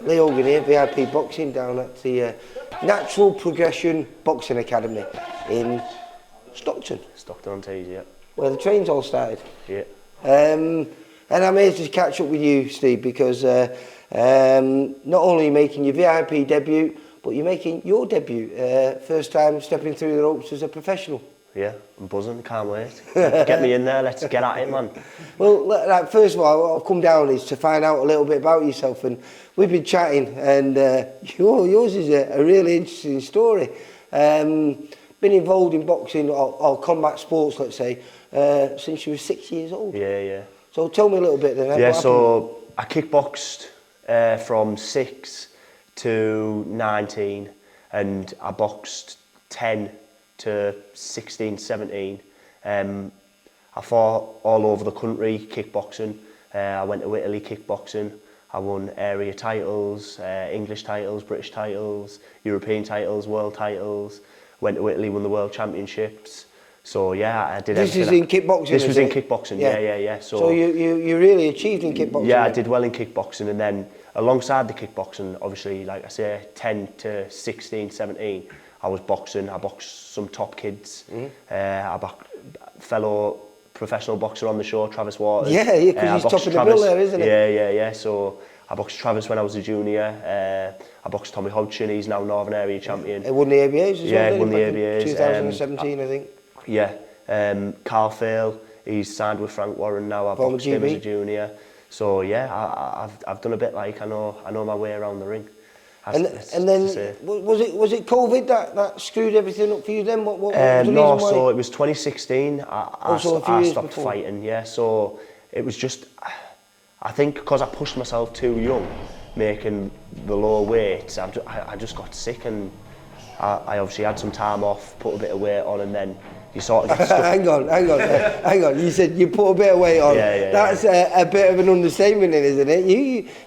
Lee Hogan here, VIP Boxing, down at the Natural Progression Boxing Academy in Stockton. Stockton-on-Tees, yeah. Where the trains all started. Yeah. And I'm here to catch up with you, Steve, because not only are you making your VIP debut, but you're making your debut, first time stepping through the ropes as a professional. Yeah, I'm buzzing, can't wait. Get me in there, let's get at it, man. Well, like, first of all, what I've come down is to find out a little bit about yourself, and we've been chatting, and yours is a really interesting story. Been involved in boxing or combat sports, let's say, since you were 6 years old. Yeah. So tell me a little bit then. Yeah, so I kickboxed from 6 to 19, and I boxed 10 to 16, 17. I fought all over the country kickboxing. I went to Italy kickboxing. I won area titles, English titles, British titles, European titles, world titles. Went to Italy, won the world championships. So yeah, I did everything. This is in kickboxing? This was in kickboxing, yeah. So you really achieved in kickboxing? Yeah, I did well in kickboxing, and then alongside the kickboxing, obviously, like I say, 10 to 16, 17, I was boxing. I boxed some top kids. I boxed fellow professional boxer on the show, Travis Waters. Yeah, because he's top of the bill there, isn't he? Yeah. So I boxed Travis when I was a junior. I boxed Tommy Hodgson, he's now Northern Area champion. He won the ABAs as well, yeah, he won the ABAs. 2017, I think. Yeah. Carl Fail, he's signed with Frank Warren now. I boxed him as a junior. So yeah, I've done a bit, like, I know my way around the ring. And then was it COVID that screwed everything up for you then? What was the reason why? So it was 2016. I stopped fighting. Yeah, so it was just, I think because I pushed myself too young, making the lower weights, I just got sick, and I obviously had some time off, put a bit of weight on, and then you sort of get stuck. hang on. You said you put a bit of weight on. Yeah. That's a bit of an understatement, isn't it?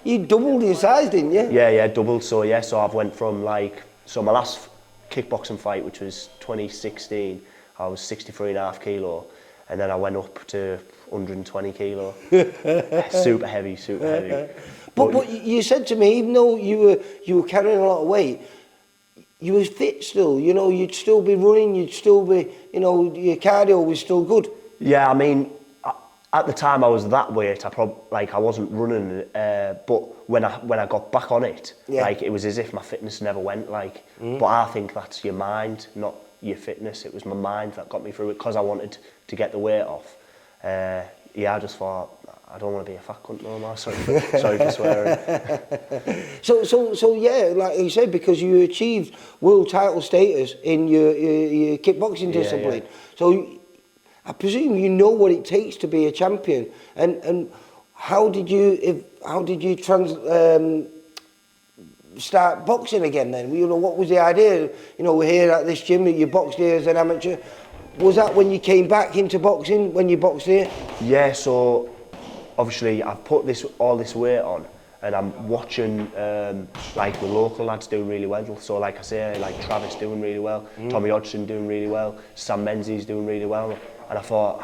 You doubled in size, didn't you? Yeah, doubled. So I've went from my last kickboxing fight, which was 2016, I was 63.5 kilo, and then I went up to 120 kilo. super heavy. But you said to me, even though you were carrying a lot of weight, you was fit still, you'd still be running, you'd still be, your cardio was still good. Yeah, I mean, at the time I was that weight, I wasn't running, but when I got back on it, it was as if my fitness never went, but I think that's your mind, not your fitness. It was my mind that got me through it, because I wanted to get the weight off. I just thought, I don't want to be a fat cunt no more. Sorry for swearing. So yeah, like you said, because you achieved world title status in your kickboxing discipline. Yeah. So I presume you know what it takes to be a champion. And how did you start boxing again then? What was the idea? We're here at this gym, you boxed here as an amateur. Was that when you came back into boxing, when you boxed here? Yeah, so obviously I've put all this weight on, and I'm watching the local lads doing really well. So like I say, like Travis doing really well, Tommy Hodgson doing really well, Sam Menzies doing really well, and I thought,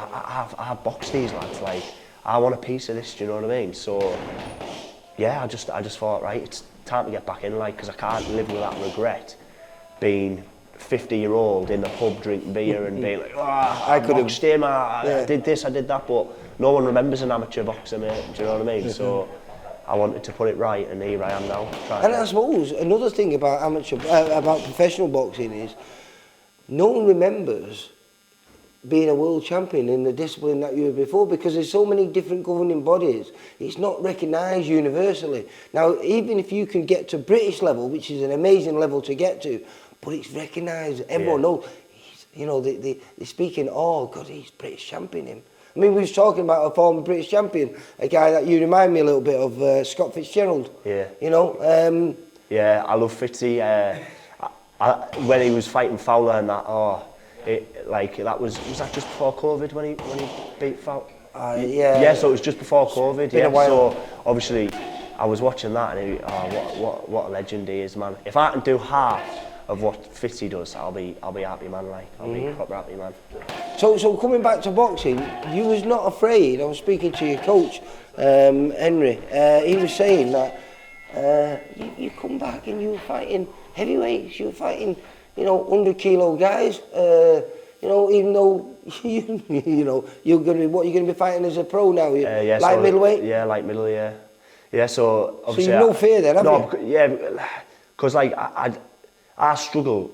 I've boxed these lads, I want a piece of this, do you know what I mean? So yeah, I just thought, right, it's time to get back in, because I can't live with that regret, being 50-year-old in the pub drinking beer and being like, I boxed him, I did this, I did that, but no one remembers an amateur boxer, mate, do you know what I mean? So I wanted to put it right, and here I am now. And I suppose another thing about about professional boxing is no one remembers being a world champion in the discipline that you were before, because there's so many different governing bodies. It's not recognised universally. Now, even if you can get to British level, which is an amazing level to get to, but it's recognised, everyone knows, they're speaking, oh God, he's British champion, him. I mean, we was talking about a former British champion, a guy that you remind me a little bit of, Scott Fitzgerald. Yeah. Yeah, I love Fitzy. When he was fighting Fowler and that, was that just before COVID when he beat Fowler? Yeah, so it was just before COVID. Been a while. So obviously I was watching that, and what a legend he is, man. If I can do half of what Fitzy does, I'll be happy, man. I'll be a proper happy man. So coming back to boxing, you was not afraid. I was speaking to your coach, Henry. He was saying that you come back and you're fighting heavyweights, you're fighting, 100 kilo guys. Even though you're going to be you're going to be fighting as a pro now. Light middleweight. Yeah, light middle. Yeah. Yeah. So obviously, you've no fear then, have you? Because like I struggle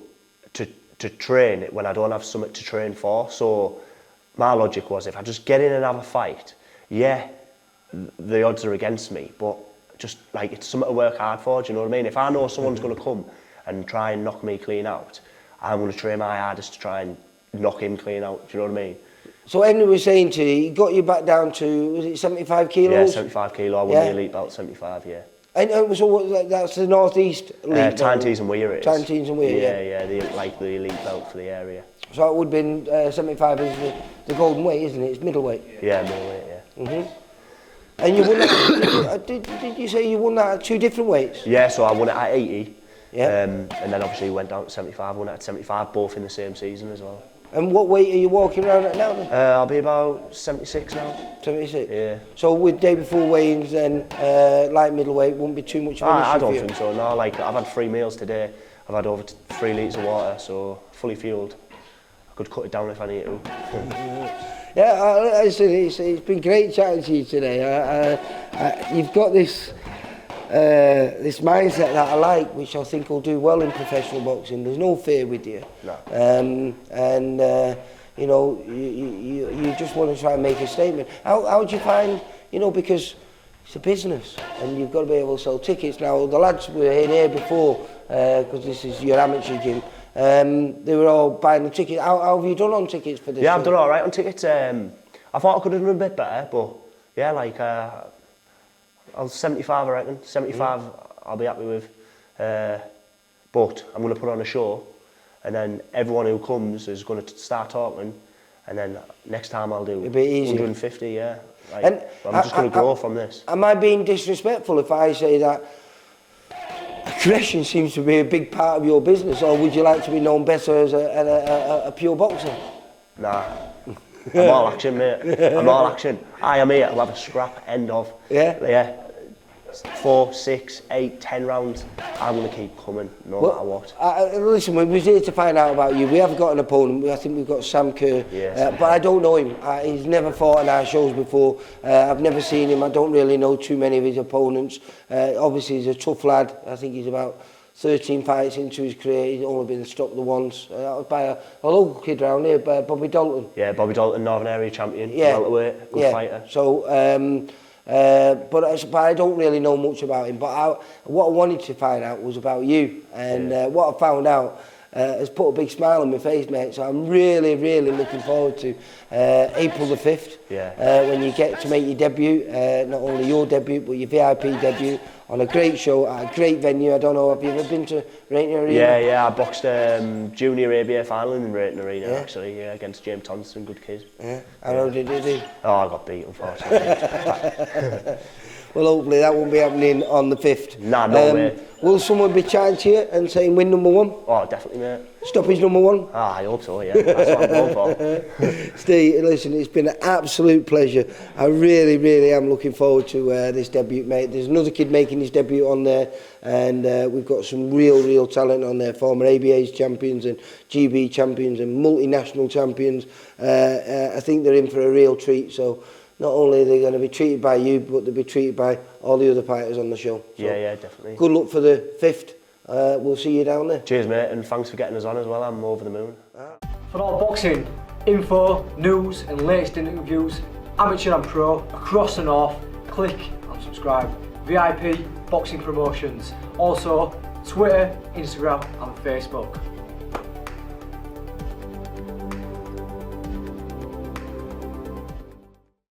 to train when I don't have something to train for. So my logic was, if I just get in and have a fight, the odds are against me, but just like it's something to work hard for. Do you know what I mean? If I know someone's going to come and try and knock me clean out, I'm going to train my hardest to try and knock him clean out. Do you know what I mean? So Henry was saying to you, he got you back down to, was it 75 kilos? Yeah, 75 kilo. I won the elite belt 75. Yeah. And so that's the North East League? Tyne-Tees and Weir it is. Tyne-Tees and Weir, yeah. The elite belt for the area. So it would have been 75 is the golden weight, isn't it? It's middleweight. Yeah, middleweight, yeah. And you won that, did you say you won that at 2 different weights? Yeah, so I won it at 80. Yeah. And then obviously went down to 75, won it at 75, both in the same season as well. And what weight are you walking around at now then? I'll be about 76 now. 76? Yeah. So with day before weigh-ins then, light middleweight wouldn't be too much of an issue I don't for you? think so, no. Like, I've had 3 meals today. I've had over 3 litres of water, so fully fueled. I could cut it down if I need to. Yeah, listen, it's been great chatting to you today. You've got this mindset that I like, which I think will do well in professional boxing. There's no fear with you. No. You just want to try and make a statement. How do you find, because it's a business and you've got to be able to sell tickets. Now, the lads were in here before, because this is your amateur gym. They were all buying the tickets. How have you done on tickets for this? Yeah, I've done all right on tickets. I thought I could have done a bit better, but yeah, like I was 75, I reckon. 75, I'll be happy with. But I'm going to put on a show, and then everyone who comes is going to start talking, and then next time I'll do 150. Yeah, like, and I'm just going to grow from this. Am I being disrespectful if I say that aggression seems to be a big part of your business, or would you like to be known better as a pure boxer? Nah. I'm all action, mate. I'm all action. I am here to have a scrap, end of. Yeah. 4, 6, 8, 10 rounds. I'm going to keep coming, no matter what. Listen, we was here to find out about you. We have got an opponent. I think we've got Sam Kerr. Yes. But I don't know him. He's never fought on our shows before. I've never seen him. I don't really know too many of his opponents. Obviously, he's a tough lad. I think he's about 13 fights into his career. He's only been stopped the once. That was by a local kid around here, by Bobby Dalton. Yeah, Bobby Dalton, Northern Area champion. Welterweight, good fighter. So, but I don't really know much about him. But what I wanted to find out was about you. And what I found out has put a big smile on my face, mate. So I'm really, really looking forward to April the 5th. When you get to make your debut, not only your debut, but your VIP debut on a great show at a great venue. I don't know, have you ever been to Rainton Arena? Yeah, I boxed junior ABA final in Rainton Arena actually, against James Thompson, good kid. Yeah, how did you do? Oh, I got beat, unfortunately. Well, hopefully that won't be happening on the 5th. Nah, no way. Will someone be chatting to you and saying win number 1? Oh, definitely, mate. Stoppage number 1? Ah, I hope so, yeah. That's what I'm going for. Steve, listen, it's been an absolute pleasure. I really, really am looking forward to this debut, mate. There's another kid making his debut on there, and we've got some real talent on there. Former ABA's champions and GB champions and multinational champions. I think they're in for a real treat, so not only are they going to be treated by you, but they'll be treated by all the other fighters on the show. So yeah, definitely. Good luck for the 5th. We'll see you down there. Cheers, mate, and thanks for getting us on as well. I'm over the moon. For all boxing info, news and latest interviews, amateur and pro, across the north, click and subscribe. VIP Boxing Promotions. Also, Twitter, Instagram and Facebook.